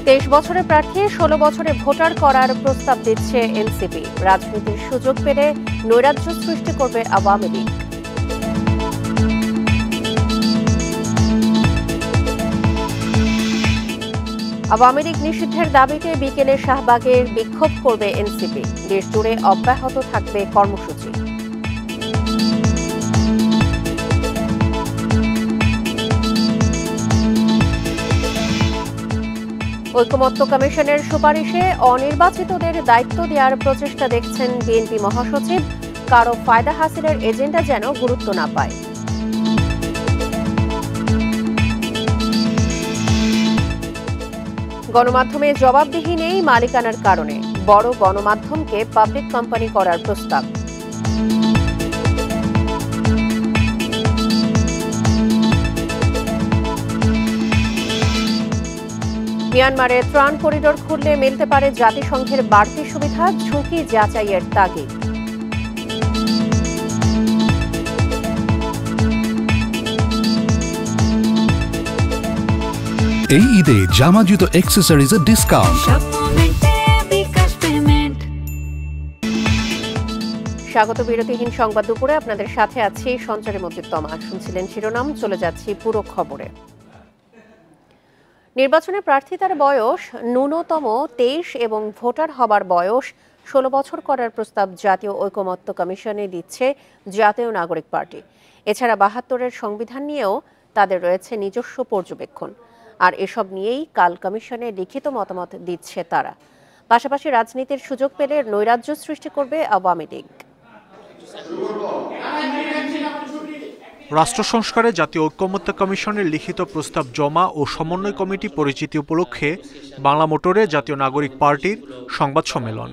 23 বছরের প্রার্থী 16 বছরে ভোটার করার প্রস্তাব দিচ্ছে এনসিপি। রাজনীতির সুযোগ পেলে নৈরাজ্য সৃষ্টি করবে আওয়ামী লীগ। আওয়ামী লীগ নিষিদ্ধের দাবিতে বিকেলে শাহবাগের বিক্ষোভ করবে এনসিপি। দেশ জুড়ে অব্যাহত থাকবে কর্মসূচি। ঐকমত্য কমিশনের সুপারিশে অনির্বাচিতদের দায়িত্ব দেওয়ার প্রচেষ্টা দেখছেন বিএনপি মহাসচিব। কারো ফায়দা হাসিলের এজেন্ডা যেন গুরুত্ব না পায়। গণমাধ্যমে জবাবদিহি নেই মালিকানার কারণে বড় গণমাধ্যমকে পাবলিক কোম্পানি করার প্রস্তাব। মিয়ানমারে ত্রাণ করিডোর খুললে মিলতে পারে জাতিসংঘের বাড়তি সুবিধা, ঝুঁকি যাচাইয়ের তাগিদ। এই ঈদে জামা জুতো অ্যাক্সেসরিজের ডিসকাউন্ট। স্বাগত বিরতিহীন সংবাদ দুপুরে, আপনাদের সাথে আছি সঞ্চারী মতিউত্তমা। শুনছিলেন শিরোনাম, চলে যাচ্ছি পুরো খবরে। নির্বাচনে প্রার্থিতার বয়স ন্যূনতম 23 এবং ভোটার হবার বয়স 16 বছর করার প্রস্তাব জাতীয় ঐকমত্য কমিশনে দিচ্ছে জাতীয় নাগরিক পার্টি। এছাড়া 72-এর সংবিধান নিয়েও তাদের রয়েছে নিজস্ব পর্যবেক্ষণ। আর এসব নিয়েই কাল কমিশনে লিখিত মতামত দিচ্ছে তারা। পাশাপাশি রাজনীতির সুযোগ পেলে নৈরাজ্য সৃষ্টি করবে আওয়ামী লীগ। রাষ্ট্র সংস্কারে জাতীয় ঐকমত্য কমিশনের লিখিত প্রস্তাব জমা ও সমন্বয় কমিটি পরিচিতি উপলক্ষে বাংলা মোটরে জাতীয় নাগরিক পার্টির সংবাদ সম্মেলন।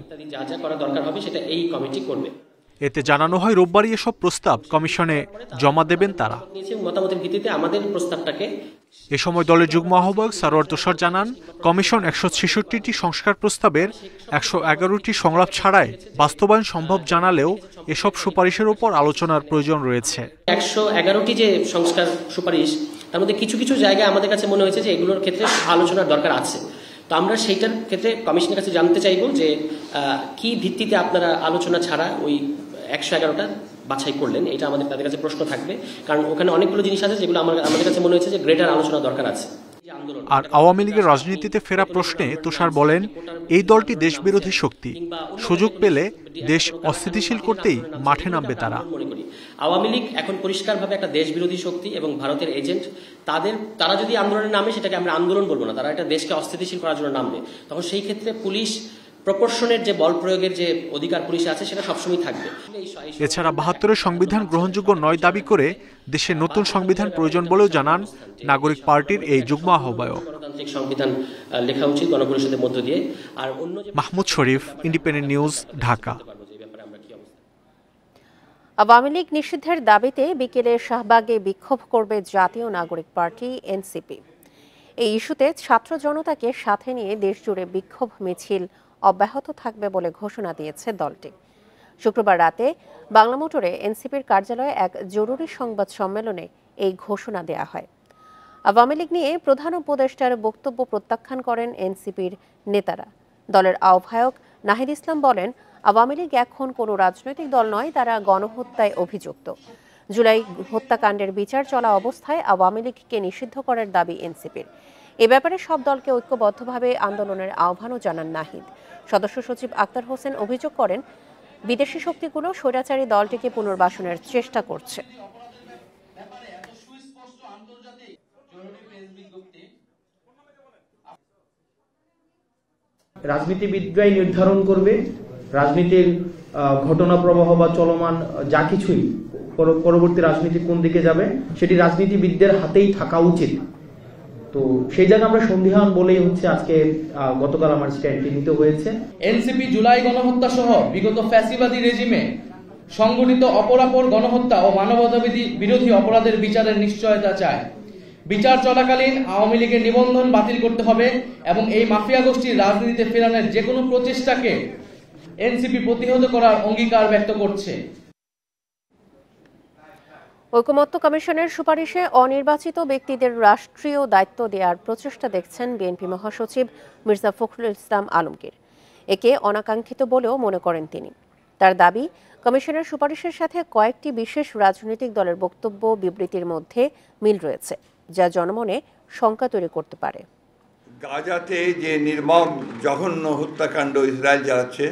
এতে জানানো হয় রোববারই এসব প্রস্তাব কমিশনে জমা দেবেন তারা। এ সময় দলের যুগ্ম আহ্বায়ক সারোয়ার তুষার জানান, কমিশন 166টি সংস্কার প্রস্তাবের 111টি সংলাপ ছাড়াই বাস্তবায়ন সম্ভব জানালেও এসব সুপারিশের উপর আলোচনার প্রয়োজন রয়েছে। 111টি যে সংস্কার সুপারিশ, তার মধ্যে কিছু কিছু জায়গায় আমাদের কাছে মনে হয়েছে যে এগুলোর ক্ষেত্রে আলোচনার দরকার আছে। তো আমরা সেইটার ক্ষেত্রে কমিশনের কাছে জানতে চাইব যে কি ভিত্তিতে আপনারা আলোচনা ছাড়া ওই 111টা বাছাই করলেন। এটা আমাদের তাদের কাছে প্রশ্ন থাকবে, কারণ ওখানে অনেকগুলো জিনিস আছে যেগুলো আমাদের কাছে মনে হয়েছে যে গ্রেটার আলোচনা দরকার আছে। আর আওয়ামী লীগের রাজনীতিতে ফেরা প্রশ্নে তুষার বলেন, এই দলটি দেশবিরোধী শক্তি, সুযোগ পেলে দেশ অস্থিতিশীল করতেই মাঠে নামবে তারা। আওয়ামী লীগ এখন পরিষ্কারভাবে একটা দেশবিরোধী শক্তি এবং ভারতের এজেন্ট। তারা যদি আন্দোলনে নামে, সেটাকে আমরা আন্দোলন বলবো না, তারা একটা দেশকে অস্থিতিশীল করার জন্য নামবে। তখন সেই ক্ষেত্রে পুলিশ প্রপোর্শনের যে বল প্রয়োগের যে অধিকার পুলিশে আছে, সেটা সবসময় থাকবে। এছাড়া 72-এর সংবিধান গ্রহণযোগ্য নয় দাবি করে দেশে নতুন সংবিধান প্রয়োজন বলেও জানান নাগরিক পার্টির এই যুগ্ম আহ্বায়ক। গণতান্ত্রিক সংবিধান লেখা উচিত গণপরিষদের মধ্য দিয়ে। আর অন্য মাহমুদ শরীফ, ইন্ডিপেন্ডেন্ট নিউজ, ঢাকা। আওয়ামী লীগ নিষিদ্ধের দাবিতে বিকেলে শাহবাগে বিক্ষোভ করবে জাতীয় নাগরিক পার্টি এনসিপি। এই ইস্যুতে ছাত্র জনতাকে সাথে নিয়ে দেশজুড়ে বিক্ষোভ মিছিল অব্যাহত থাকবে বলে ঘোষণা দিয়েছে দলটি। শুক্রবার রাতে বাংলা মোটরে এনসিপির কার্যালয়ে এক জরুরি সংবাদ সম্মেলনে এই ঘোষণা দেয়া হয়। আওয়ামী লীগ নিয়ে প্রধান উপদেষ্টার বক্তব্য প্রত্যাখ্যান করেন এনসিপির নেতারা। দলের আহ্বায়ক নাহিদ ইসলাম বলেন, আওয়ামী লীগ এখন কোনো রাজনৈতিক দল নয়, তারা গণহত্যায় অভিযুক্ত। জুলাই হত্যাকাণ্ডের বিচার চলা অবস্থায় আওয়ামী লীগকে নিষিদ্ধ করার দাবি এনসিপির। এ ব্যাপারে সব দলকে ঐক্যবদ্ধভাবে আন্দোলনের আহ্বানও জানান নাহিদ। সদস্য সচিব আক্তার হোসেন অভিযোগ করেন, বিদেশি শক্তিগুলো স্বৈরাচারী দলটিকে পুনর্বাসনের চেষ্টা করছে। রাজনীতিবিদরাই নির্ধারণ করবে রাজনীতির ঘটনা প্রবাহ বা চলমান যা কিছুই পরবর্তী রাজনীতি কোন দিকে যাবে, সেটি রাজনীতিবিদদের হাতেই থাকা উচিত। তো সেই জায়গায় আমরা সন্দিহান বলেই আজকে গতকাল আমার স্ট্যান্ডটি নিতে হয়েছে। এনসিপি জুলাই গণহত্যা সহ বিগত ফ্যাসিবাদী রেজিমে সংগঠিত অপরাপর গণহত্যা ও মানবতাবিধি বিরোধী অপরাধের বিচারের নিশ্চয়তা চায়। বিচার চলাকালীন আওয়ামী লীগের নিবন্ধন বাতিল করতে হবে এবং এই মাফিয়া গোষ্ঠীর রাজনীতিতে ফেরানোর যে কোনো প্রচেষ্টাকে এনসিপি প্রতিহত করার অঙ্গীকার ব্যক্ত করছে। ঐকমত্য কমিশনের সুপারিশে অনির্বাচিত ব্যক্তিদের রাষ্ট্রীয় দায়িত্ব দেওয়ার প্রচেষ্টা দেখছেন বিএনপি মহাসচিব মির্জা ফখরুল ইসলাম আলমগীর। একে অনাকাঙ্ক্ষিত বলেও মনে করেন তিনি। তার দাবি, কমিশনের সুপারিশের সাথে কয়েকটি বিশেষ রাজনৈতিক দলের বক্তব্য বিবৃতির মধ্যে মিল রয়েছে, যা জনমনে শঙ্কা তৈরি করতে পারে। গাজাতে যে নির্মম জঘন্য হত্যাকাণ্ড ইসরায়েল চালাচ্ছে,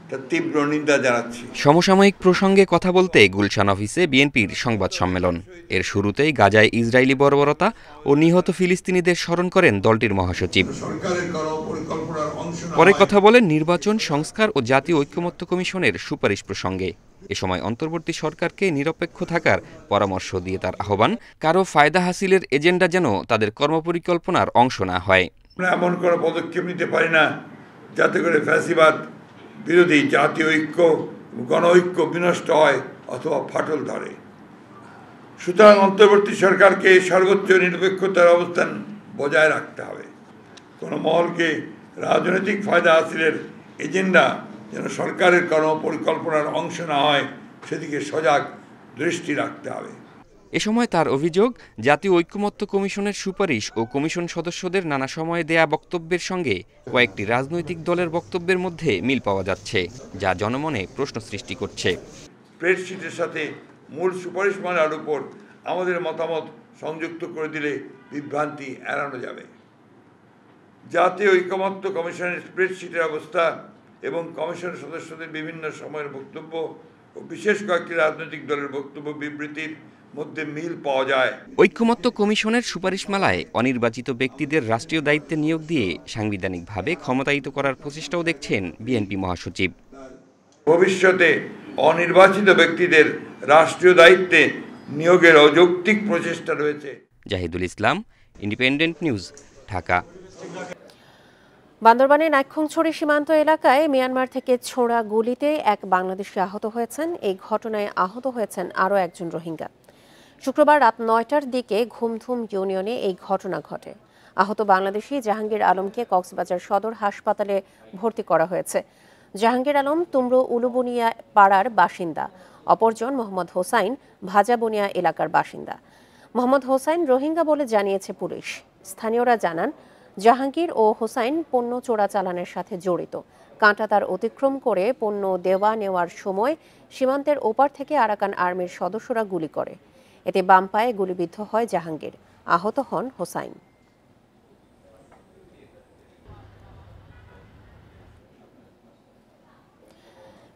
তার তীব্র নিন্দা জানাচ্ছি। সমসাময়িক প্রসঙ্গে কথা বলতে গুলশান অফিসে বিএনপির সংবাদ সম্মেলন। এর শুরুতেই গাজায় ইসরায়েলি বর্বরতা ও নিহত ফিলিস্তিনিদের স্মরণ করেন দলটির মহাসচিব। পরে কথা বলেন নির্বাচন সংস্কার ও জাতীয় ঐকমত্য কমিশনের সুপারিশ প্রসঙ্গে। এ সময় অন্তর্বর্তী সরকারকে নিরপেক্ষ থাকার পরামর্শ দিয়ে তার আহ্বান, কারো ফায়দা হাসিলের এজেন্ডা যেন তাদের কর্মপরিকল্পনার অংশ না হয়। আমরা এমন কোনো পদক্ষেপ নিতে পারি না যাতে করে ফ্যাসিবাদ বিরোধী জাতীয় ঐক্য গণ ঐক্য বিনষ্ট হয় অথবা ফাটল ধরে। সুতরাং অন্তর্বর্তী সরকারকে সর্বোচ্চ নিরপেক্ষতার অবস্থান বজায় রাখতে হবে। কোনো মহলকে রাজনৈতিক ফায়দা হাসিলের এজেন্ডা যেন সরকারের কর্মপরিকল্পনার অংশ না হয়, সেদিকে সজাগ দৃষ্টি রাখতে হবে। এ সময় তার অভিযোগ, জাতীয় ঐকমত্য কমিশনের সুপারিশ ও কমিশন সদস্যদের নানা সময়ে দেয়া বক্তব্যের সঙ্গে কয়েকটি রাজনৈতিক দলের বক্তব্যের মধ্যে মিল পাওয়া যাচ্ছে, যা জনমনে প্রশ্ন সৃষ্টি করছে। স্প্রেডশিটের সাথে মূল সুপারিশমালার উপর আমাদের মতামত সংযুক্ত করে দিলে বিভ্রান্তি এড়ানো যাবে। জাতীয় ঐকমত্য কমিশনের স্প্রেডশিটের অবস্থা এবং কমিশন সদস্যদের বিভিন্ন সময়ের বক্তব্য ও বিশেষ কয়েকটি রাজনৈতিক দলের বক্তব্য বিবৃতির মধ্যে মিল পাওয়া যায়। ঐকমত্য কমিশনের সুপারিশমালায় অনির্বাচিত ব্যক্তিদের রাষ্ট্রীয় দায়িত্বে নিয়োগ দিয়ে সাংবিধানিকভাবে ক্ষমতায়িত করার প্রচেষ্টাও দেখছেন বিএনপি মহাসচিব। ভবিষ্যতে অনির্বাচিত ব্যক্তিদের রাষ্ট্রীয় দায়িত্বে নিয়োগের অযৌক্তিক প্রচেষ্টা রয়েছে। জাহিদুল ইসলাম, ইন্ডিপেন্ডেন্ট নিউজ, ঢাকা। বান্দরবানে নাইক্ষ্যংছড়ি সীমান্ত এলাকায় মিয়ানমার থেকে ছোড়া গুলিতে এক বাংলাদেশি আহত হয়েছেন। এই ঘটনায় আহত হয়েছেন আরও একজন রোহিঙ্গা। শুক্রবার রাত ৯টার দিকে ঘুমধুম ইউনিয়নে এই ঘটনা ঘটে। আহত বাংলাদেশি জাহাঙ্গীর আলমকে কক্সবাজার সদর হাসপাতালে ভর্তি করা হয়েছে। জাহাঙ্গীর আলম তুমরু উলুবুনিয়া পাড়ার বাসিন্দা। অপরজন মোহাম্মদ হোসাইন ভাজাবুনিয়া এলাকার বাসিন্দা। মোহাম্মদ হোসাইন রোহিঙ্গা বলে জানিয়েছে পুলিশ। স্থানীয়রা জানান, জাহাঙ্গীর ও হোসাইন পণ্য চোরাচালানের সাথে জড়িত। কাঁটাতার অতিক্রম করে পণ্য দেওয়া নেওয়ার সময় সীমান্তের ওপার থেকে আরাকান আর্মির সদস্যরা গুলি করে। এতে বাম পায়ে গুলিবিদ্ধ হয় জাহাঙ্গীর, আহত হন হোসাইন।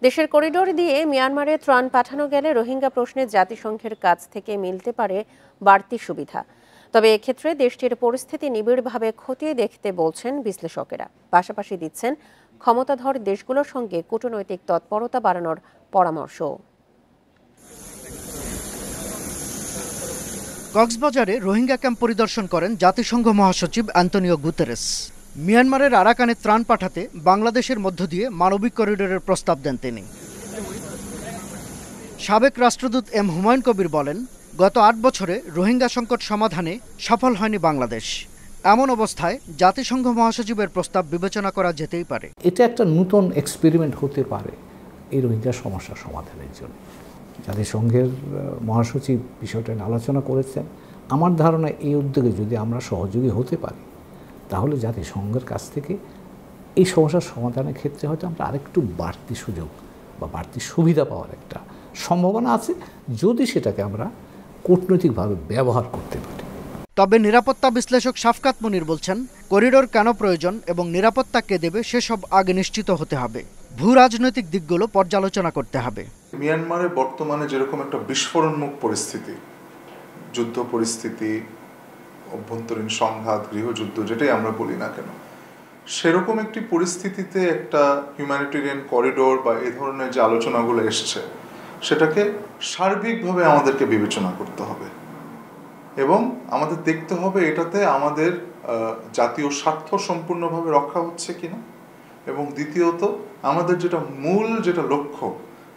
দেশের করিডোর দিয়ে মিয়ানমারে ত্রাণ পাঠানো গেলে রোহিঙ্গা প্রশ্নে জাতিসংঘের কাছ থেকে মিলতে পারে বাড়তি সুবিধা। তবে এক্ষেত্রে দেশটির পরিস্থিতি নিবিড়ভাবে খতিয়ে দেখতে বলছেন বিশ্লেষকেরা। পাশাপাশি দিচ্ছেন ক্ষমতাধর দেশগুলোর সঙ্গে কূটনৈতিক তৎপরতা বাড়ানোর পরামর্শ। কক্সবাজারে রোহিঙ্গা ক্যাম্প পরিদর্শন করেন জাতিসংঘ মহাসচিব অ্যান্টনিও গুতেরেস। মিয়ানমারের আরাকানে ত্রাণ পাঠাতে বাংলাদেশের মধ্য দিয়ে মানবিক করিডোরের প্রস্তাব দেন তিনি। সাবেক রাষ্ট্রদূত এম হুমায়ুন কবির বলেন, গত ৮ বছরে রোহিঙ্গা সংকট সমাধানে সফল হয়নি বাংলাদেশ। এমন অবস্থায় জাতিসংঘ মহাসচিবের প্রস্তাব বিবেচনা করা যেতেই পারে। এটা একটা নতুন এক্সপেরিমেন্ট হতে পারে এই রোহিঙ্গা সমস্যা সমাধানের জন্য। জাতিসংঘের মহাসচিব বিষয়টা নিয়ে আলোচনা করেছেন। আমার ধারণা এই উদ্যোগে যদি আমরা সহযোগী হতে পারি, তাহলে জাতিসংঘের কাছ থেকে এই সমস্যার সমাধানের ক্ষেত্রে হয়তো আমরা আরেকটু বাড়তি সুযোগ বা বাড়তি সুবিধা পাওয়ার একটা সম্ভাবনা আছে, যদি সেটাকে আমরা কূটনৈতিকভাবে ব্যবহার করতে পারি। তবে নিরাপত্তা বিশ্লেষক শাফকাত মুনির বলছেন, করিডোর কেন প্রয়োজন এবং নিরাপত্তা কে দেবে সেসব আগে নিশ্চিত হতে হবে। ভূ রাজনৈতিক দিকগুলো পর্যালোচনা করতে হবে। মিয়ানমারে বর্তমানে যেরকম একটা বিস্ফোরণমুখ পরিস্থিতি, যুদ্ধ পরিস্থিতি, অভ্যন্তরীণ সংঘাত, গৃহযুদ্ধ, যেটাই আমরা বলি না কেন, সেরকম একটি পরিস্থিতিতে একটা হিউম্যানিটেরিয়ান করিডোর বা এই ধরনের যে আলোচনাগুলো এসছে, সেটাকে সার্বিকভাবে আমাদেরকে বিবেচনা করতে হবে এবং আমাদের দেখতে হবে এটাতে আমাদের জাতীয় স্বার্থ সম্পূর্ণভাবে রক্ষা হচ্ছে কিনা, এবং দ্বিতীয়ত আমাদের যেটা লক্ষ্য,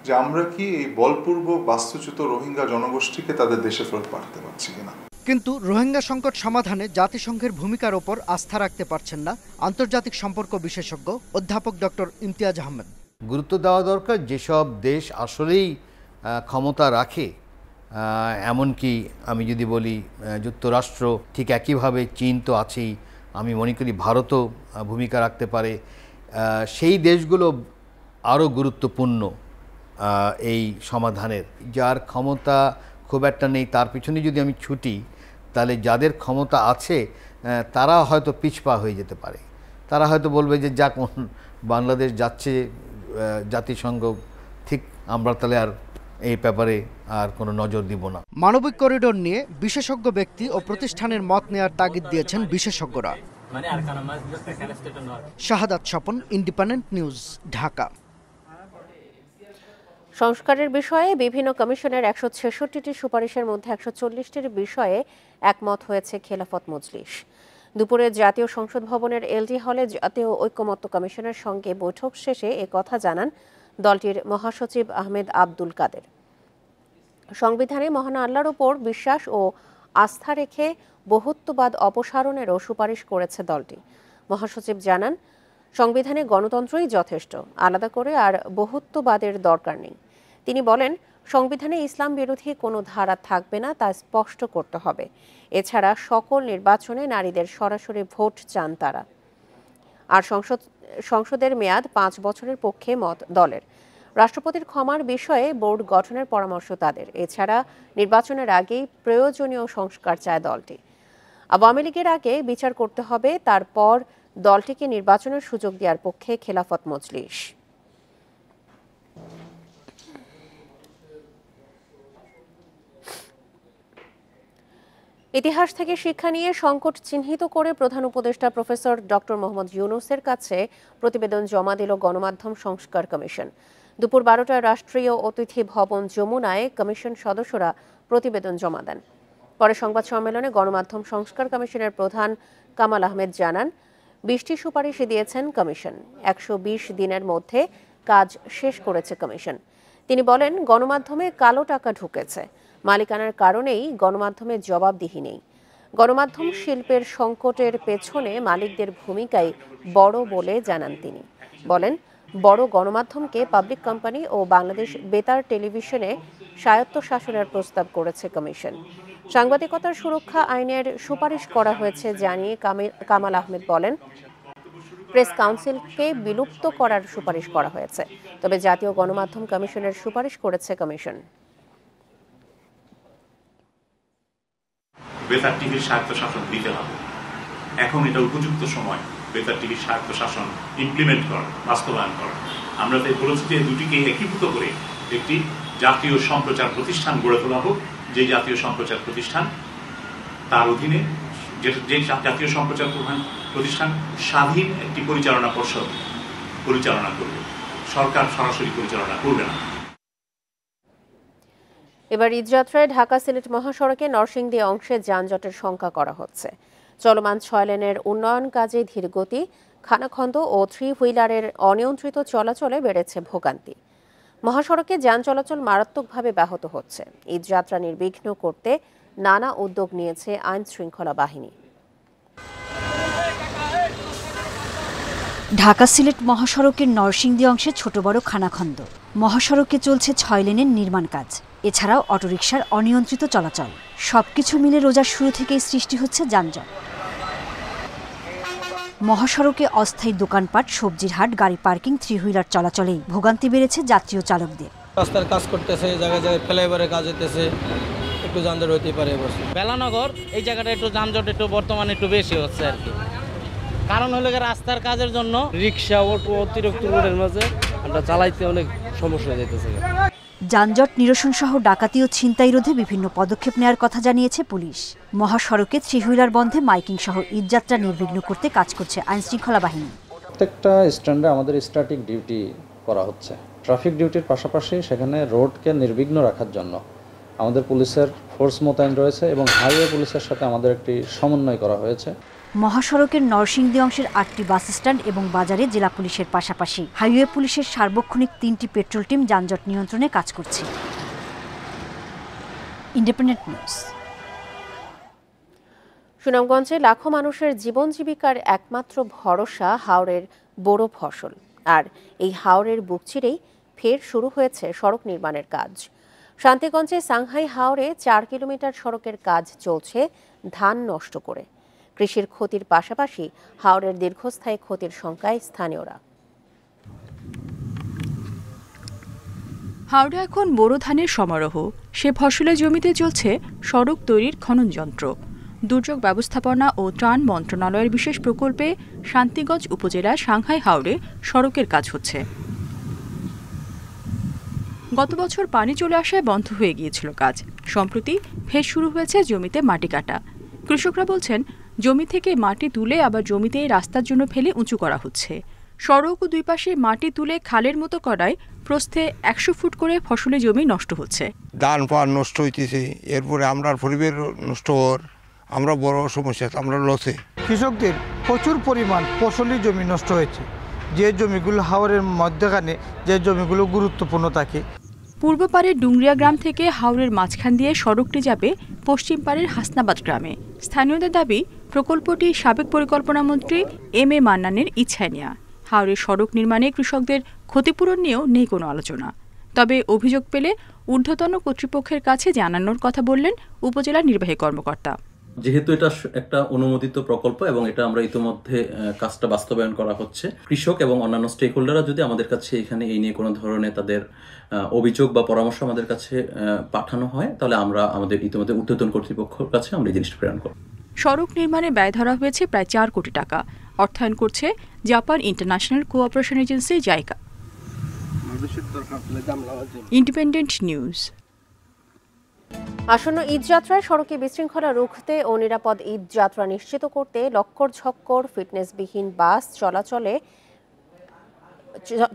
যে আমরা কি এই বলপূর্বক বাস্তুচ্যুত রোহিঙ্গা জনগোষ্ঠীকে তাদের দেশে ফেরত পাঠাতে পারছি কিনা। কিন্তু রোহিঙ্গা সংকট সমাধানে জাতিসংঘের ভূমিকার ওপর আস্থা রাখতে পারছেন না আন্তর্জাতিক সম্পর্ক বিশেষজ্ঞ অধ্যাপক ডক্টর ইমতিয়াজ আহমেদ। গুরুত্ব দেওয়া দরকার যেসব দেশ আসলেই ক্ষমতা রাখে এমনকি আমি যদি বলি যুক্তরাষ্ট্র, ঠিক একইভাবে চীন তো আছেই, আমি মনে করি ভারতও ভূমিকা রাখতে পারে। সেই দেশগুলো আরও গুরুত্বপূর্ণ এই সমাধানের। যার ক্ষমতা খুব একটা নেই তার পিছনে যদি আমি ছুটি, তাহলে যাদের ক্ষমতা আছে তারা হয়তো পিছপা হয়ে যেতে পারে। তারা হয়তো বলবে যে যা কোন বাংলাদেশ যাচ্ছে জাতিসংঘ, ঠিক আমরা তাহলে আর এই ব্যাপারে আর কোনো নজর দিব না। মানবিক করিডোর নিয়ে বিশেষজ্ঞ ব্যক্তি ও প্রতিষ্ঠানের মত নেয়ার তাগিদ দিয়েছেন বিশেষজ্ঞরা। শাহাদাত স্বপন, ইন্ডিপেন্ডেন্ট নিউজ, ঢাকা। সংস্কারের বিষয়ে বিভিন্ন কমিশনের 166টি সুপারিশের মধ্যে 140টির বিষয়ে একমত হয়েছে খেলাফত মজলিস। দুপুরে জাতীয় সংসদ ভবনের এলডি হলে জাতীয় ঐকমত্য কমিশনের সঙ্গে বৈঠক শেষে কথা জানান দলটির মহাসচিব আহমেদ আব্দুল কাদের। সংবিধানে মহান আল্লাহর উপর বিশ্বাস ও আস্থা রেখে বহুত্ববাদ অপসারণেরও সুপারিশ করেছে দলটি। মহাসচিব জানান, সংবিধানে গণতন্ত্রই যথেষ্ট, আলাদা করে আর বহুত্ববাদের দরকার নেই। তিনি বলেন, সংবিধানে ইসলাম বিরোধী কোনো ধারা থাকবে না, তা স্পষ্ট করতে হবে। এছাড়া সকল নির্বাচনে নারীদের সরাসরি ভোট চান তারা। আর সংসদের মেয়াদ 5 বছরের পক্ষে মত দলের। রাষ্ট্রপতির ক্ষমার বিষয়ে বোর্ড গঠনের পরামর্শ তাদের। এছাড়া নির্বাচনের আগেই প্রয়োজনীয় সংস্কার চায় দলটি। আওয়ামী লীগের আগে বিচার করতে হবে, তারপর দলটিকে নির্বাচনের সুযোগ দেওয়ার পক্ষে খেলাফত মজলিস। ইতিহাস থেকে শিক্ষা নিয়ে সংকট চিহ্নিত করে প্রধান উপদেষ্টা প্রফেসর ডক্টর মোহাম্মদ ইউনূসের কাছে প্রতিবেদন জমা দিল গণমাধ্যম সংস্কার কমিশন। দুপুর 12টায় রাষ্ট্রীয় অতিথি ভবন যমুনায় কমিশন সদস্যরা প্রতিবেদন জমা দেন। পরে সংবাদ সম্মেলনে গণমাধ্যম সংস্কার কমিশনের প্রধান কামাল আহমেদ জানান, 20টি সুপারিশ দিয়েছেন কমিশন। 120 দিনের মধ্যে কাজ শেষ করেছে কমিশন। তিনি বলেন, গণমাধ্যমে কালো টাকা ঢুকেছে, মালিকানার কারণেই গণমাধ্যমের জবাবদিহি নেই। গণমাধ্যম শিল্পের সংকটের পেছনে মালিকদের ভূমিকাই বড় বলে জানান তিনি। বলেন, বড় গণমাধ্যমকে পাবলিক কোম্পানি ও বাংলাদেশ বেতার টেলিভিশনে স্বায়ত্তশাসনের প্রস্তাব করেছে কমিশন। সাংবাদিকতার সুরক্ষা আইনের সুপারিশ করা হয়েছে জানিয়ে কামাল আহমেদ বলেন, প্রেস কাউন্সিলকে বিলুপ্ত করার সুপারিশ করা হয়েছে, তবে জাতীয় গণমাধ্যম কমিশনের সুপারিশ করেছে কমিশন। বেতার টিভির স্বায়ত্তশাসন দিতে হবে। এখন এটা উপযুক্ত সময় বেতার টিভির স্বায়ত্তশাসন ইমপ্লিমেন্ট করা, বাস্তবায়ন করা। আমরা তাই বলেছি যে দুটিকে একীভূত করে একটি জাতীয় সম্প্রচার প্রতিষ্ঠান গড়ে তোলা হোক, যে জাতীয় সম্প্রচার প্রতিষ্ঠান তার অধীনে যে জাতীয় সম্প্রচার প্রতিষ্ঠান স্বাধীন একটি পরিচালনা পর্ষদ পরিচালনা করবে, সরকার সরাসরি পরিচালনা করবে না। এবার ঈদযাত্রায় ঢাকা সিলেট মহাসড়কে নরসিংদী অংশে যানজটের শঙ্কা করা হচ্ছে। চলমান 6 লেনের উন্নয়ন কাজে ধীরগতি, খানাখন্দ ও 3 হুইলারের অনিয়ন্ত্রিত চলাচলে বেড়েছে ভোগান্তি। মহাসড়কে যান চলাচল মারাত্মকভাবে ব্যাহত হচ্ছে। ঈদযাত্রা নির্বিঘ্ন করতে নানা উদ্যোগ নিয়েছে আইন শৃঙ্খলা বাহিনী। ঢাকা সিলেট মহাসড়কের নরসিংদী অংশে ছোট বড় খানাখন্দ। মহাসড়কে চলছে 6 লেনের নির্মাণ কাজ। এছাড়াও অটোরিকশার অনিয়ন্ত্রিত চলাচল। সবকিছু মিলে রোজার শুরু থেকেই সৃষ্টি হচ্ছে যানজট। মহাসড়কে অস্থায়ী দোকানপাট, সবজির হাট, গাড়ি পার্কিং, 3 হুইলার চলাচলেই ভোগান্তি বেড়েছে যাত্রী ও চালকদের। রাস্তার কাজ করতেছে, জায়গায় জায়গায় ফ্লাইওভারের কাজ হইতেছে, একটু যানজট হতে পারে। বেলানগর এই জায়গাটা একটু যানজট একটু বর্তমানে একটু বেশি হচ্ছে আর কি। কারণ হলো রাস্তার কাজের জন্য রিক্সা অটো অতিরিক্ত রোডের মাঝে আমরা চালাইতে অনেক সমস্যা হয়ে যাইতেছে। যানজট নিরসন সহ ডাকাতি ও ছিনতাই রোধে বিভিন্ন পদক্ষেপ নেওয়ার কথা জানিয়েছে পুলিশ। মহাসড়কে 3 হুইলার বন্ধে মাইকিং সহ ঈদযাত্রা নির্বিঘ্ন করতে কাজ করছে আইন শৃঙ্খলা বাহিনী। প্রত্যেকটা স্ট্যান্ডে আমাদের স্ট্যাটিক ডিউটি করা হচ্ছে। ট্রাফিক ডিউটির পাশাপাশি সেখানে রোডকে নির্বিঘ্ন রাখার জন্য আমাদের পুলিশের ফোর্স মোতায়েন রয়েছে এবং হাইওয়ে পুলিশের সাথে আমাদের একটি সমন্বয় করা হয়েছে। মহাসড়কের নরসিংদী অংশের 8টি বাস স্ট্যান্ড এবং বাজারে জেলা পুলিশের পাশাপাশি হাইওয়ে পুলিশের সার্বক্ষণিক 3টি পেট্রোল টিম যানজট নিয়ন্ত্রণে কাজ করছে। Independent news. সুনামগঞ্জে লাখো মানুষের জীবন জীবিকার একমাত্র ভরসা হাওরের বড় ফসল। আর এই হাওরের বুক চিরেই ফের শুরু হয়েছে সড়ক নির্মাণের কাজ। শান্তিগঞ্জে সাংহাই হাওরে 4 কিলোমিটার সড়কের কাজ চলছে ধান নষ্ট করে। কৃষির ক্ষতির পাশাপাশি হাওরের দীর্ঘস্থায়ী ক্ষতির শঙ্কায় স্থানীয়রা। হাওড়ে এখন বোরো ধানের সমারোহ। সে ফসলের জমিতে চলছে সড়ক তৈরির খনন যন্ত্র। দুর্যোগ ব্যবস্থাপনা ও ত্রাণ মন্ত্রণালয়ের বিশেষ প্রকল্পে শান্তিগঞ্জ উপজেলার সাংহাই হাওরে সড়কের কাজ হচ্ছে। গত বছর পানি চলে আসায় বন্ধ হয়ে গিয়েছিল কাজ। সম্প্রতি ফের শুরু হয়েছে জমিতে মাটি কাটা। কৃষকরা বলছেন, জমি থেকে মাটি তুলে আবার জমিতে রাস্তার জন্য ফেলে উঁচু করা হচ্ছে। সড়ক ও দুই পাশে মাটি তুলে খালের মতো করায় প্রস্থে 100 ফুট করে ফসলের জমি নষ্ট হচ্ছে। ধান পান নষ্ট হইতেছে, এরপরে আমরা পরিবেশ নষ্ট হওয়ার আমরা বড় সমস্যা, আমরা লসে। কৃষকদের প্রচুর পরিমাণ ফসলি জমি নষ্ট হয়েছে। যে জমিগুলো হাওরের মধ্যখানে যে জমিগুলো গুরুত্বপূর্ণ থাকে। পূর্ব পাড়ের ডুংরিয়া গ্রাম থেকে হাওরের মাঝখান দিয়ে সড়কটি যাবে পশ্চিম পাড়ের হাসনাবাদ গ্রামে। স্থানীয়দের দাবি, প্রকল্পটি সাবেক পরিকল্পনা মন্ত্রী এম.এ. মান্নানের ইচ্ছায় নেওয়া। হাওরের সড়ক নির্মাণে কৃষকদের ক্ষতিপূরণ নিয়েও নেই কোনো আলোচনা। তবে অভিযোগ পেলে ঊর্ধ্বতন কর্তৃপক্ষের কাছে জানানোর কথা বললেন উপজেলা নির্বাহী কর্মকর্তা। যেহেতু এটা একটা অনুমোদিত প্রকল্প এবং এটা আমরা ইতিমধ্যে কাজটা বাস্তবায়ন করা হচ্ছে, কৃষক এবং অন্যান্য স্টেক হোল্ডাররা যদি আমাদের কাছে এখানে এই নিয়ে কোনো ধরনের তাদের অভিযোগ বা পরামর্শ আমাদের কাছে পাঠানো হয়, তাহলে আমরা আমাদের ইতিমধ্যে ঊর্ধ্বতন কর্তৃপক্ষের কাছে আমরা এই জিনিসটা প্রেরণ করব। সড়ক নির্মাণে ব্যয় ধরা হয়েছে প্রায় 4 কোটি টাকা। অর্থায়ন করছে Japan international cooperation agency JICA. Independent news. আসন্ন ঈদযাত্রায় সড়কে বিশৃঙ্খলা রুখতে ও নিরাপদ ঈদযাত্রা নিশ্চিত করতে লক্কর ঝক্কর ফিটনেসবিহীন বাস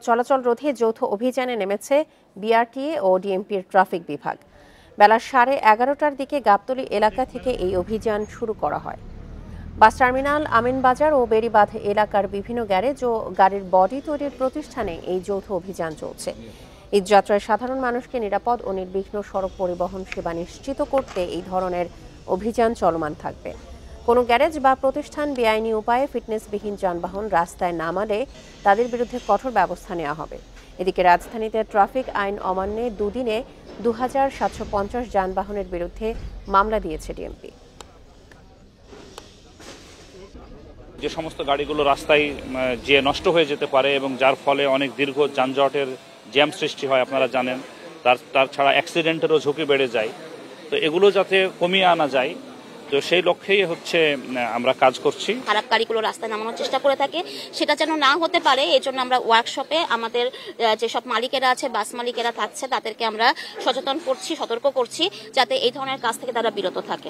চলাচল রোধে যৌথ অভিযানে নেমেছে বিআরটিএ ও ডিএমপির ট্রাফিক বিভাগ। বেলা 11:30টার দিকে গাবতলী এলাকা থেকে এই অভিযান শুরু করা হয়। বাস টার্মিনাল, আমিনবাজার ও বেড়িবাঁধ এলাকার বিভিন্ন গ্যারেজ ও গাড়ির বডি তৈরির প্রতিষ্ঠানে এই যৌথ অভিযান চলছে। ঈদযাত্রায় সাধারণ মানুষকে নিরাপদ ও নির্বিঘ্ন সড়ক পরিবহন সেবা নিশ্চিত করতে এই ধরনের অভিযান চলমান থাকবে। কোনো গ্যারেজ বা প্রতিষ্ঠান বেআইনি উপায়ে ফিটনেসবিহীন যানবাহন রাস্তায় নামালে তাদের বিরুদ্ধে কঠোর ব্যবস্থা নেওয়া হবে। এদিকে রাজধানীতে ট্রাফিক আইন অমান্যে দুদিনে 2750 যানবাহনের বিরুদ্ধে মামলা দিয়েছে ডিএমপি। যে সমস্ত গাড়িগুলো রাস্তায় যে নষ্ট হয়ে যেতে পারে এবং যার ফলে অনেক দীর্ঘ যানজটের জ্যাম সৃষ্টি হয়, আপনারা জানেন, তার ছাড়া অ্যাক্সিডেন্টেরও ঝুঁকি বেড়ে যায়। তো এগুলো যাতে কমিয়ে আনা যায়, তো সেই লক্ষ্যেই হচ্ছে আমরা কাজ করছি। খারাপ গাড়িগুলো রাস্তায় নামানোর চেষ্টা করে থাকে, সেটা যেন না হতে পারে এই জন্য আমরা ওয়ার্কশপে আমাদের যেসব মালিকেরা আছে, বাস মালিকেরা থাকছে, তাদেরকে আমরা সচেতন করছি, সতর্ক করছি, যাতে এই ধরনের কাজ থেকে তারা বিরত থাকে।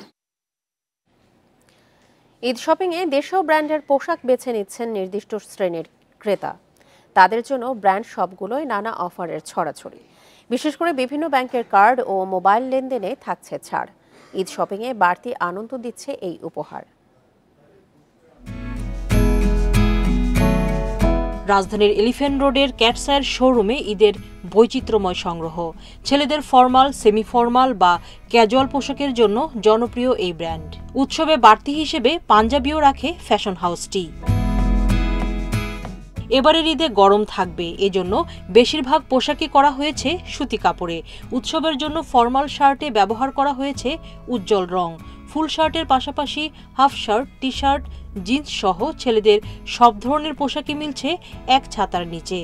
ঈদ শপিংয়ে দেশীয় ব্র্যান্ডের পোশাক বেছে নিচ্ছেন নির্দিষ্ট শ্রেণীর ক্রেতা। তাদের জন্য ব্র্যান্ড শপগুলোয় নানা অফারের ছড়াছড়ি। বিশেষ করে বিভিন্ন ব্যাংকের কার্ড ও মোবাইল লেনদেনে থাকছে ছাড়। ঈদ শপিংয়ে বাড়তি আনন্দ দিচ্ছে এই উপহার। রাজধানীর এলিফ্যান্ট রোডের ক্যাটসায়ের শোরুমে ঈদের বৈচিত্র্যময় সংগ্রহ। ছেলেদের ফর্মাল, সেমি ফর্মাল বা ক্যাজুয়াল পোশাকের জন্য জনপ্রিয় এই ব্র্যান্ড। উৎসবে বাড়তি হিসেবে পাঞ্জাবিও রাখে ফ্যাশন হাউসটি। এবারের ঈদে গরম থাকবে, এজন্য বেশিরভাগ পোশাকই করা হয়েছে সুতি কাপড়ে। উৎসবের জন্য ফর্মাল শার্টে ব্যবহার করা হয়েছে উজ্জ্বল রং। ফুল শার্টের পাশাপাশি half shirt, T shirt, jeans সহ ছেলেদের সব ধরনের পোশাকই মিলছে এক ছাতার নিচে।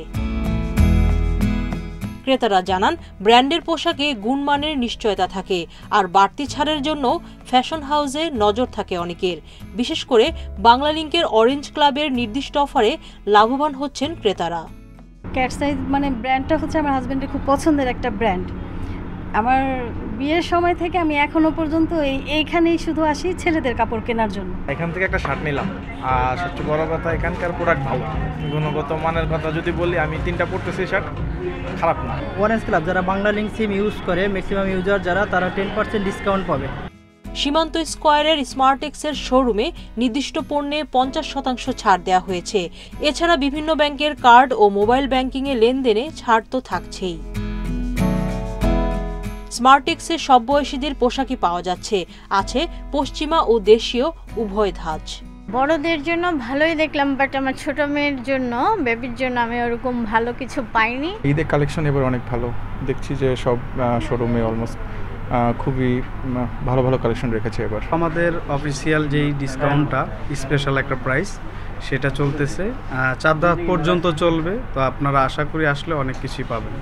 ক্রেতারা জানান, ব্র্যান্ডের পোশাকে গুণমানের নিশ্চয়তা থাকে, আর বাড়তি ছাড়ের জন্য ফ্যাশন হাউসে নজর থাকে অনেকের। বিশেষ করে বাংলালিংকের অরেঞ্জ ক্লাবের নির্দিষ্ট অফারে লাভবান হচ্ছেন ক্রেতারা। ক্যাটসাইজ মানে ব্র্যান্ডটা হচ্ছে আমার হাজবেন্ডের খুব পছন্দের একটা ব্র্যান্ড। আমার বিয়ের সময় থেকে আমি এখনো পর্যন্ত এইখানেই শুধু আসি ছেলেদের কাপড় কেনার জন্য। এখান থেকে একটা শার্ট নিলাম, আর সবচেয়ে বড় কথা এখানকার প্রোডাক্ট ভালো। গুণগত মানের কথা যদি বলি, আমি 3টা পরতেছি, শার্ট খারাপ না। অরেঞ্জ ক্লাব যারা বাংলালিংক সিম ইউজ করে, ম্যাক্সিমাম ইউজার যারা, তারা 10% ডিসকাউন্ট পাবে। সীমান্ত স্কয়ারের স্মার্টেক্সের শোরুমে নির্দিষ্ট পণ্যে 50% ছাড় দেওয়া হয়েছে। এছাড়া বিভিন্ন ব্যাংকের কার্ড ও মোবাইল ব্যাংকিংয়ে লেনদেনে ছাড় তো থাকছেই। স্মার্টেক্সে সব বয়সীদের পোশাকই পাওয়া যাচ্ছে, আছে পশ্চিমা ও দেশীয় উভয় ধাঁচ। বড়দের জন্য ভালোই দেখলাম, বাট আমার ছোট মেয়ের জন্য, বেবির জন্য আমি ওরকম ভালো কিছু পাইনি। ঈদের কালেকশন এবার অনেক ভালো দেখছি, যে সব শোরুমে অলমোস্ট খুবই ভালো ভালো কালেকশন রেখেছে এবার। আমাদের অফিসিয়াল যেই ডিসকাউন্টটা, স্পেশাল একটা প্রাইস সেটা চলতেছে, 4 রাত পর্যন্ত চলবে। তো আপনারা আশা করি আসলে অনেক কিছুই পাবেন।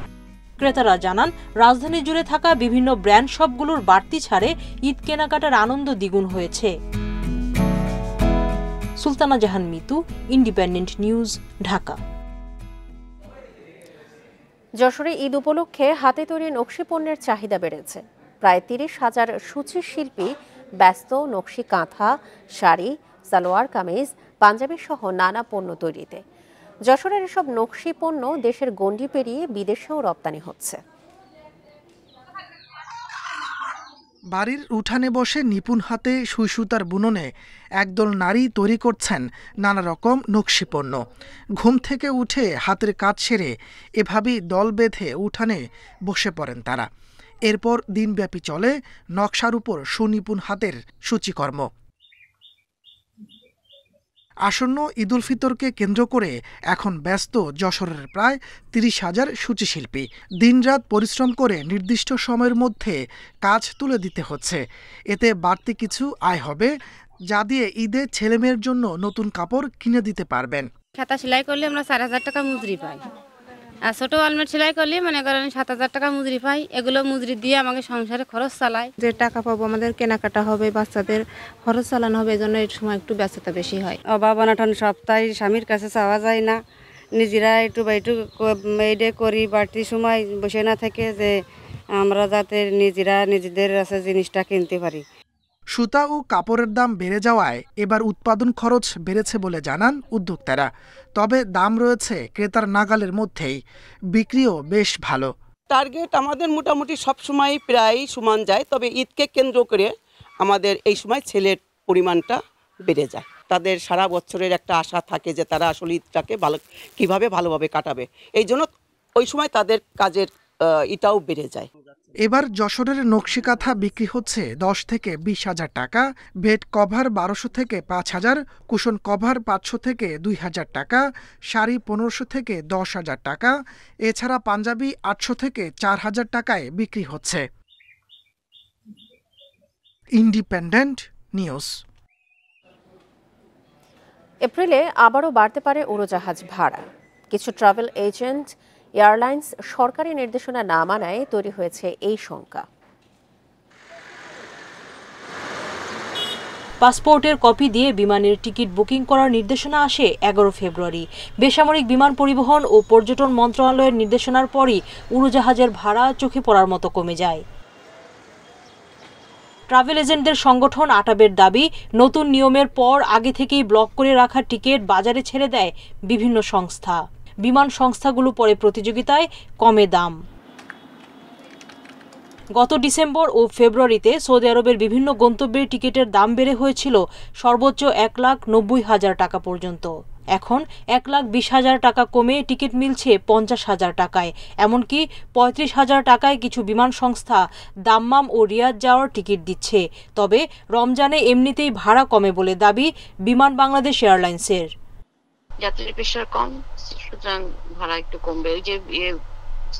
ক্রেতারা জানান, রাজধানী জুড়ে থাকা বিভিন্ন ব্র্যান্ড শপগুলোর বাড়তি ছাড়ে ঈদ কেনাকাটার আনন্দ দ্বিগুণ হয়েছে। সুলতানা জাহান মিতু, ইন্ডিপেন্ডেন্ট নিউজ, ঢাকা। যশোরে ঈদ উপলক্ষে হাতে তৈরি নকশি পণ্যের চাহিদা বেড়েছে। প্রায় 30,000 সূচি শিল্পী ব্যস্ত নকশি কাঁথা, শাড়ি, সালোয়ার কামিজ, পাঞ্জাবি সহ নানা পণ্য তৈরিতে। যশোরের এসব নকশি পণ্য দেশের গণ্ডি পেরিয়ে বিদেশেও রপ্তানি হচ্ছে। বাড়ির উঠানে বসে নিপুণ হাতে সুই সুতার বুননে একদল নারী তৈরি করছেন নানা রকম নকশি পণ্য। ঘুম থেকে উঠে হাতের কাজ সেরে এভাবেই দল বেঁধে উঠানে বসে পড়েন তারা। এরপর দিনব্যাপী চলে নকশার উপর সুনিপুণ হাতের সূচিকর্ম। আসন্ন ঈদুল ফিতরকে কেন্দ্র করে এখন ব্যস্ত যশোরের প্রায় 30,000 সূচিশিল্পী। দিনরাত পরিশ্রম করে নির্দিষ্ট সময়ের মধ্যে কাজ তুলে দিতে হচ্ছে। এতে বাড়তি কিছু আয় হবে, যা দিয়ে ঈদে ছেলেমেয়ের জন্য নতুন কাপড় কিনে দিতে পারবেন। খাতা সেলাই করলে আমরা 4,000 টাকা মজুরি পাই, আর ছোটো আলমেট সেলাই করলে মনে করেন 7,000 টাকা মজুরি পাই। এগুলো মজুরি দিয়ে আমাকে সংসারে খরচ চালাই। যে টাকা পাবো আমাদের কেনাকাটা হবে, বাচ্চাদের খরচ চালানো হবে, এই জন্য এই সময় একটু ব্যস্ততা বেশি হয়। অভাব অনটন সপ্তাহে স্বামীর কাছে চাওয়া যায় না, নিজেরা একটু এইডে করি। বাড়তি সময় বসে না থেকে যে আমরা যাতে নিজেরা নিজেদের আছে জিনিসটা কিনতে পারি। সুতা ও কাপড়ের দাম বেড়ে যাওয়ায় এবার উৎপাদন খরচ বেড়েছে বলে জানান উদ্যোক্তারা। তবে দাম রয়েছে ক্রেতার নাগালের মধ্যেই, বিক্রিও বেশ ভালো। টার্গেট আমাদের মোটামুটি সবসময় প্রায় সমান যায়, তবে ঈদকে কেন্দ্র করে আমাদের এই সময় ছেলের পরিমাণটা বেড়ে যায়। তাদের সারা বছরের একটা আশা থাকে যে তারা আসলে ঈদটাকে কীভাবে ভালোভাবে কাটাবে, এই জন্য ওই সময় তাদের কাজের এটাও বেড়ে যায়। এবার যশোরের নকশি কাঁথা বিক্রি হচ্ছে 10 থেকে 20,000 টাকা, বেড কভার 1200 থেকে 5,000, কুশন কভার 500 থেকে 2,000 টাকা, শাড়ি 1500 থেকে 10,000 টাকা, এছাড়া পাঞ্জাবি 800 থেকে 4,000 টাকায় বিক্রি হচ্ছে। Independent news. এপ্রিলে আবারও বাড়তে পারে উড়োজাহাজ ভাড়া। কিছু ট্রাভেল এজেন্ট, এয়ারলাইন্স সরকারি নির্দেশনা না মানায় তৈরি হয়েছে এই শঙ্কা। পাসপোর্টের কপি দিয়ে বিমানের টিকিট বুকিং করার নির্দেশনা আসে 11 ফেব্রুয়ারি। বেসামরিক বিমান পরিবহন ও পর্যটন মন্ত্রণালয়ের নির্দেশনার পরই উড়োজাহাজের ভাড়া চোখে পড়ার মতো কমে যায়। ট্রাভেল এজেন্টদের সংগঠন আটাবের দাবি, নতুন নিয়মের পর আগে থেকেই ব্লক করে রাখা টিকিট বাজারে ছেড়ে দেয় বিভিন্ন সংস্থা। বিমান সংস্থাগুলো পরে প্রতিযোগিতায় কমে দাম। গত ডিসেম্বর ও ফেব্রুয়ারিতে সৌদি আরবের বিভিন্ন গন্তব্যের টিকিটের দাম বেড়ে হয়েছিল সর্বোচ্চ 1,90,000 টাকা পর্যন্ত। এখন 1,20,000 টাকা কমে টিকিট মিলছে 50,000 টাকায়। এমনকি 35,000 টাকায় কিছু বিমান সংস্থা দাম্মাম ও রিয়াদ যাওয়ার টিকিট দিচ্ছে। তবে রমজানে এমনিতেই ভাড়া কমে বলে দাবি বিমান বাংলাদেশ এয়ারলাইন্সের। যাত্রীর প্রেশার কম, সুতরাং ভাড়া একটু কমবে। ওই যে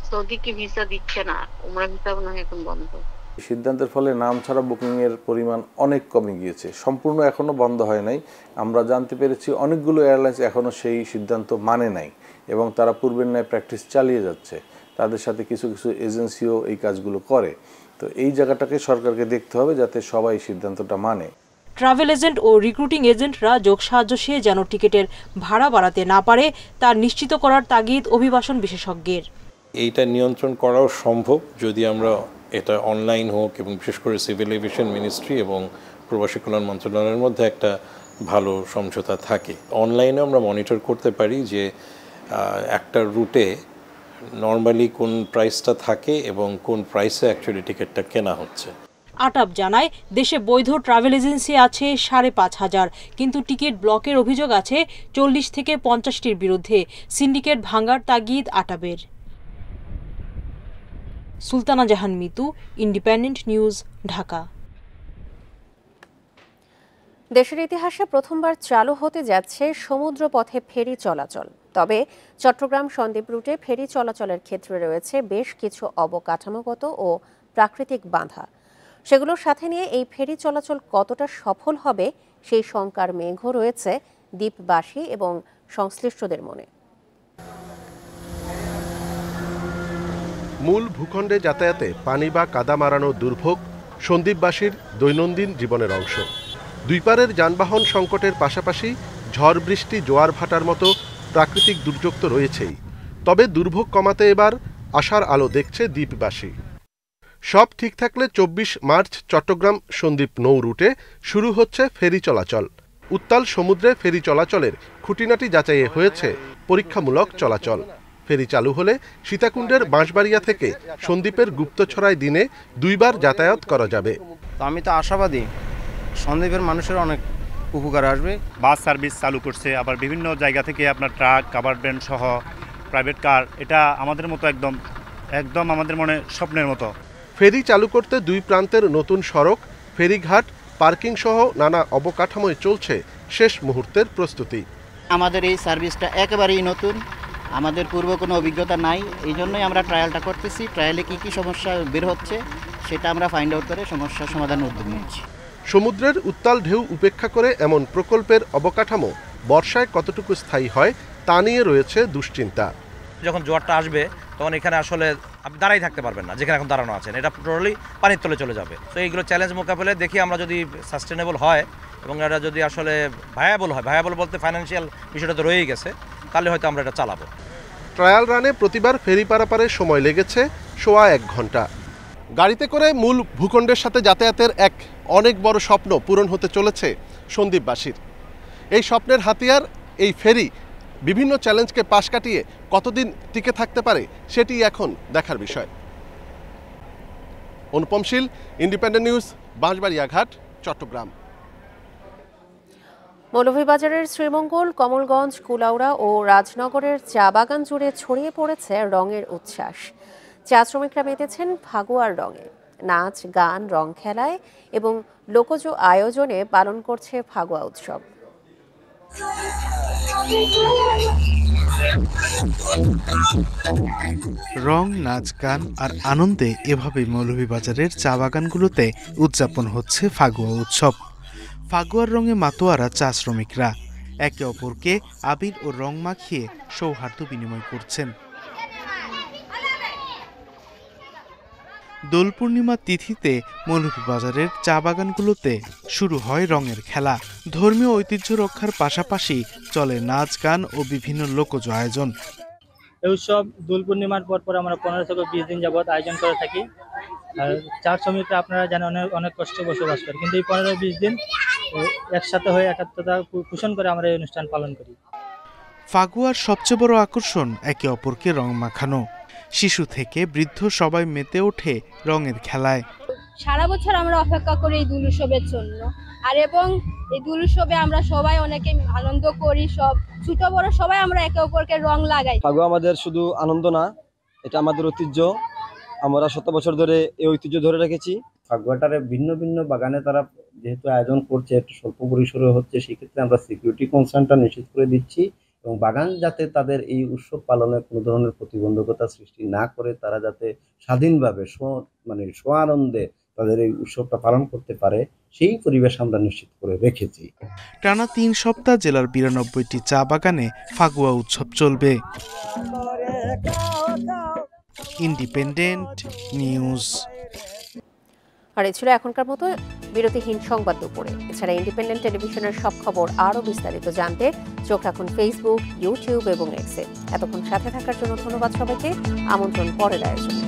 সৌদি কি ভিসা দিচ্ছে না, উমরা ভিসা মনে হয় এখন বন্ধ। সিদ্ধান্তের ফলে নাম ছাড়া বুকিংয়ের পরিমাণ অনেক কমে গিয়েছে, সম্পূর্ণ এখনও বন্ধ হয় নাই। আমরা জানতে পেরেছি অনেকগুলো এয়ারলাইন্স এখনও সেই সিদ্ধান্ত মানে নাই এবং তারা পূর্বের ন্যায় প্র্যাকটিস চালিয়ে যাচ্ছে। তাদের সাথে কিছু কিছু এজেন্সিও এই কাজগুলো করে। তো এই জায়গাটাকে সরকারকে দেখতে হবে যাতে সবাই সিদ্ধান্তটা মানে। ট্রাভেল এজেন্ট ও রিক্রুটিং এজেন্টরা যোগ সাহায্য সে যেন টিকিটের ভাড়া বাড়াতে না পারে তা নিশ্চিত করার তাগিদ অভিবাসন বিশেষজ্ঞের। এইটা নিয়ন্ত্রণ করাও সম্ভব যদি আমরা এটা অনলাইন হোক এবং বিশেষ করে সিভিল এভিয়েশন মিনিস্ট্রি এবং প্রবাসী কল্যাণ মন্ত্রণালয়ের মধ্যে একটা ভালো সমঝোতা থাকে। অনলাইনে আমরা মনিটর করতে পারি যে একটা রুটে নর্মালি কোন প্রাইসটা থাকে এবং কোন প্রাইসে অ্যাকচুয়ালি টিকিটটা কেনা হচ্ছে। আটাব জানায়, দেশে বৈধ ট্রাভেল এজেন্সি আছে 5,500, কিন্তু টিকিট ব্লকের অভিযোগ আছে 40 থেকে 50টির বিরুদ্ধে। সিন্ডিকেট ভাঙার তাগিদ আটাবের। সুলতানা জাহান মিতু, ইন্ডিপেন্ডেন্ট নিউজ, ঢাকা। দেশের ইতিহাসে প্রথমবার চালু হতে যাচ্ছে সমুদ্রপথে ফেরি চলাচল। তবে চট্টগ্রাম সন্দ্বীপ রুটে ফেরি চলাচলের ক্ষেত্রে রয়েছে বেশ কিছু অবকাঠামোগত ও প্রাকৃতিক বাধা। সেগুলোর সাথে নিয়ে এই ফেরি চলাচল কতটা সফল হবে সেই শঙ্কার মেঘও রয়েছে দ্বীপবাসী এবং সংশ্লিষ্টদের মনে। মূল ভূখণ্ডে যাতায়াতে পানি বা কাদা মারানো দুর্ভোগ সন্দ্বীপবাসীর দৈনন্দিন জীবনের অংশ। দুই পারের যানবাহন সংকটের পাশাপাশি ঝড় বৃষ্টি জোয়ার ভাটার মতো প্রাকৃতিক দুর্যোগ তো রয়েছেই, তবে দুর্ভোগ কমাতে এবার আশার আলো দেখছে দ্বীপবাসী। সব ঠিক থাকলে 24 মার্চ চট্টগ্রাম সন্দ্বীপ নৌ রুটে শুরু হচ্ছে ফেরি চলাচল। উত্তাল সমুদ্রে ফেরি চলাচলের খুঁটিনাটি যাচাইয়ে হয়েছে পরীক্ষামূলক চলাচল। ফেরি চালু হলে সীতাকুণ্ডের বাঁশবাড়িয়া থেকে সন্দ্বীপের গুপ্তছড়ায় দিনে 2 বার যাতায়াত করা যাবে। আমি তো আশাবাদী সন্দ্বীপের মানুষের অনেক উপকার আসবে। বাস সার্ভিস চালু করছে, আবার বিভিন্ন জায়গা থেকে আপনার ট্রাক, কাভার ভ্যান সহ প্রাইভেট কার, এটা আমাদের মতো একদম আমাদের মনে স্বপ্নের মতো। ফেরি চালু করতে 2 প্রান্তের নতুন সড়ক, ফেরিঘাট, পার্কিং সহ নানা অবকাঠামোয় চলছে শেষ মুহূর্তের প্রস্তুতি। আমাদের এই সার্ভিসটা একেবারেই নতুন, আমাদের পূর্ব কোনো অভিজ্ঞতা নাই, এই জন্যই আমরা ট্রায়ালটা করতেছি। ট্রায়ালে কি সমস্যা বের হচ্ছে সেটা আমরা ফাইন্ড আউট করে সমস্যার সমাধানের উদ্যোগ নিচ্ছি। সমুদ্রের উত্তাল ঢেউ উপেক্ষা করে এমন প্রকল্পের অবকাঠামো বর্ষায় কতটুকু স্থায়ী হয় তা নিয়ে রয়েছে দুশ্চিন্তা। যখন জোয়ারটা আসবে তখন এখানে আসলে আপনি দাঁড়াই থাকতে পারবেন না, যেখানে এখন দাঁড়ানো আছেন এটা টোটালি পানির তলে চলে যাবে। তো এইগুলো চ্যালেঞ্জ মোকাবেলায় দেখি আমরা যদি সাস্টেনেবল হয় এবং এটা যদি আসলে ভায়াবল হয়, ভায়াবল বলতে ফাইন্যান্সিয়াল বিষয়টা তো রয়েই গেছে, তাহলে হয়তো আমরা এটা চালাবো। ট্রায়াল রানে প্রতিবার ফেরি পারাপারের সময় লেগেছে সোয়া 1 ঘন্টা। গাড়িতে করে মূল ভূখণ্ডের সাথে যাতায়াতের এক অনেক বড় স্বপ্ন পূরণ হতে চলেছে সন্দ্বীপবাসীর। এই স্বপ্নের হাতিয়ার এই ফেরি বিভিন্ন চ্যালেঞ্জকে পাশ কাটিয়ে কতদিন টিকে থাকতে পারে সেটি এখন দেখার বিষয়। অনুপম শীল, ইন্ডিপেন্ডেন্ট নিউজ, বাঁশবাড়িয়া ঘাট, চট্টগ্রাম। মৌলভীবাজারের শ্রীমঙ্গল, কমলগঞ্জ, কুলাউড়া ও রাজনগরের চা বাগান জুড়ে ছড়িয়ে পড়েছে রঙের উচ্ছ্বাস। চা শ্রমিকরা মেতেছেন ফাগুয়ার রঙে, নাচ, গান, রং খেলায় এবং লোকজ আয়োজনে পালন করছে ফাগুয়া উৎসব। রং, নাচ, গান আর আনন্দে এভাবেই মৌলভীবাজারের চা বাগানগুলোতে উদযাপন হচ্ছে ফাগুয়া উৎসব। ফাগুয়ার রঙে মাতোয়ারা চা শ্রমিকরা একে অপরকে আবির ও রং মাখিয়ে সৌহার্দ্য বিনিময় করছেন। দোল পূর্ণিমা তিথিতে মৌলভীবাজারের চা বাগানগুলোতে শুরু হয় রঙের খেলা। ধর্মীয় ঐতিহ্য রক্ষার পাশাপাশি চলে নাচ, গান ও বিভিন্ন লোকজ আয়োজন। এই উৎসব দোল পূর্ণিমার পর আমরা 15 থেকে 20 দিন যাবৎ আয়োজন করে থাকি। আর চা শ্রমিকরা আপনারা জানেন অনেক কষ্টে বসবাস করে, কিন্তু এই 15-20 দিন একসাথে হয়ে একাত্মতা পোষণ করে আমরা এই অনুষ্ঠান পালন করি। ফাগুয়ার সবচেয়ে বড় আকর্ষণ একে অপরকে রং মাখানো। শিশু থেকে বৃদ্ধ সবাই মেতে ওঠে রঙের খেলায়। সারা বছর আমরা অপেক্ষা করি এই দোল উৎসবের জন্য, আর এবং এই দোল উৎসবে আমরা সবাই অনেকে আনন্দ করি, সব ছোট বড় সবাই আমরা একে অপরকে রং লাগাই। ফাগুয়া আমাদের শুধু আনন্দ না, এটা আমাদের ঐতিহ্য। আমরা 7 বছর ধরে এই ঐতিহ্য ধরে রেখেছি। ফাগুয়াটারে ভিন্ন ভিন্ন বাগানে তারা যেহেতু আয়োজন করছে, একটু স্বল্প পরিসরে হচ্ছে, সেক্ষেত্রে আমরা সিকিউরিটি কনসার্নটা নিশ্চিত করে দিচ্ছি এবং বাগান যাতে তাদের এই উৎসব পালনে কোনো ধরনের প্রতিবন্ধকতা সৃষ্টি না করে তারা যাতে স্বাধীনভাবে স্ব-আনন্দে তাদের এই উৎসবটা পালন করতে পারে, সেই পরিবেশ আমরা নিশ্চিত করে রেখেছি। টানা 3 সপ্তাহ জেলার 92টি চা বাগানে ফাগুয়া উৎসব চলবে। Independent news. আর এই ছিল এখনকার মতো বিরতিহীন সংবাদ দুপুরে। এছাড়া ইন্ডিপেন্ডেন্ট টেলিভিশনের সব খবর আরও বিস্তারিত জানতে চোখ রাখুন ফেসবুক, ইউটিউব এবং এক্সে। এতক্ষণ সাথে থাকার জন্য ধন্যবাদ সবাইকে। আমন্ত্রণ পরের আয়োজনে।